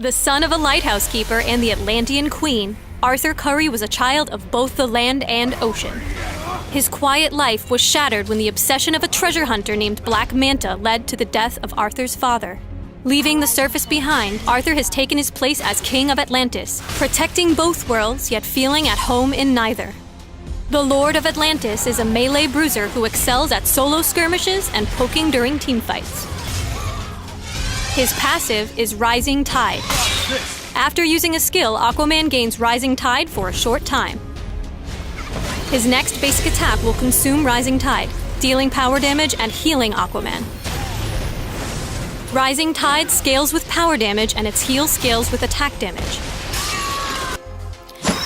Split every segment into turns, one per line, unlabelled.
The son of a lighthouse keeper and the Atlantean queen, Arthur Curry was a child of both the land and ocean. His quiet life was shattered when the obsession of a treasure hunter named Black Manta led to the death of Arthur's father. Leaving the surface behind, Arthur has taken his place as King of Atlantis, protecting both worlds yet feeling at home in neither. The Lord of Atlantis is a melee bruiser who excels at solo skirmishes and poking during teamfights. His passive is Rising Tide. After using a skill, Aquaman gains Rising Tide for a short time. His next basic attack will consume Rising Tide, dealing power damage and healing Aquaman. Rising Tide scales with power damage and its heal scales with attack damage.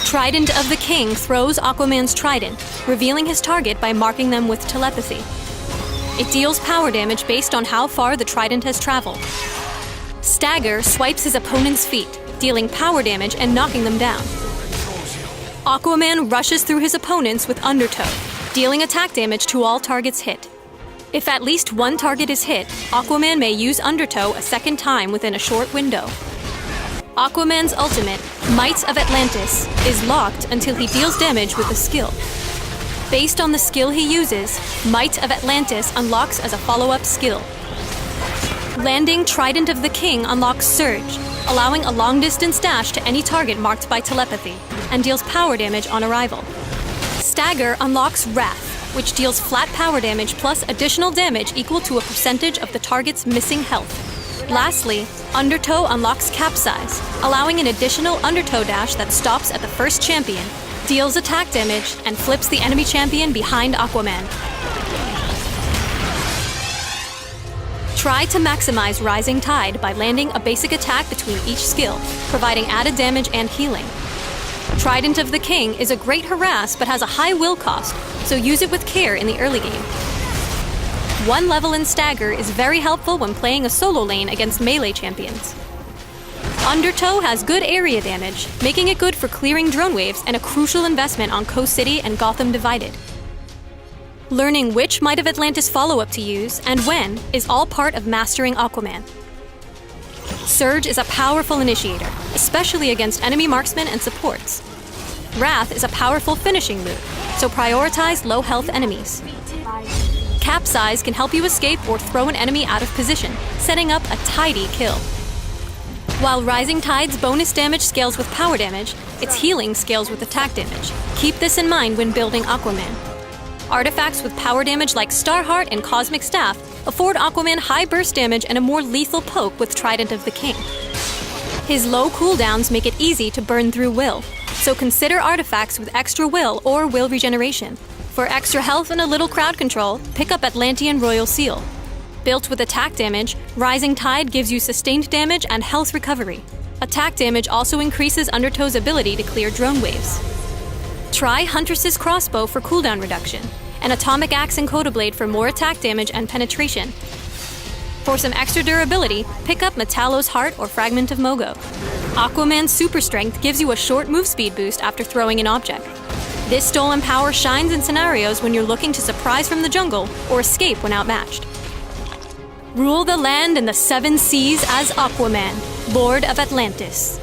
Trident of the King throws Aquaman's trident, revealing his target by marking them with telepathy. It deals power damage based on how far the trident has traveled. Stagger swipes his opponent's feet, dealing power damage and knocking them down. Aquaman rushes through his opponents with Undertow, dealing attack damage to all targets hit. If at least one target is hit, Aquaman may use Undertow a second time within a short window. Aquaman's ultimate, Might of Atlantis, is locked until he deals damage with a skill. Based on the skill he uses, Might of Atlantis unlocks as a follow-up skill. Landing Trident of the King unlocks Surge, allowing a long-distance dash to any target marked by telepathy, and deals power damage on arrival. Stagger unlocks Wrath, which deals flat power damage plus additional damage equal to a percentage of the target's missing health. Lastly, Undertow unlocks Capsize, allowing an additional Undertow dash that stops at the first champion, deals attack damage, and flips the enemy champion behind Aquaman. Try to maximize Rising Tide by landing a basic attack between each skill, providing added damage and healing. Trident of the King is a great harass but has a high will cost, so use it with care in the early game. One level in Stagger is very helpful when playing a solo lane against melee champions. Undertow has good area damage, making it good for clearing drone waves and a crucial investment on Coast City and Gotham Divided. Learning which Might of Atlantis follow-up to use and when is all part of mastering Aquaman. Surge is a powerful initiator, especially against enemy marksmen and supports. Wrath is a powerful finishing move, so prioritize low-health enemies. Capsize can help you escape or throw an enemy out of position, setting up a tidy kill. While Rising Tide's bonus damage scales with power damage, its healing scales with attack damage. Keep this in mind when building Aquaman. Artifacts with power damage like Starheart and Cosmic Staff afford Aquaman high burst damage and a more lethal poke with Trident of the King. His low cooldowns make it easy to burn through will, so consider artifacts with extra will or will regeneration. For extra health and a little crowd control, pick up Atlantean Royal Seal. Built with attack damage, Rising Tide gives you sustained damage and health recovery. Attack damage also increases Undertow's ability to clear drone waves. Try Huntress's Crossbow for cooldown reduction, and Atomic Axe and Codablade for more attack damage and penetration. For some extra durability, pick up Metallo's Heart or Fragment of Mogo. Aquaman's Super Strength gives you a short move speed boost after throwing an object. This stolen power shines in scenarios when you're looking to surprise from the jungle or escape when outmatched. Rule the land and the seven seas as Aquaman, Lord of Atlantis.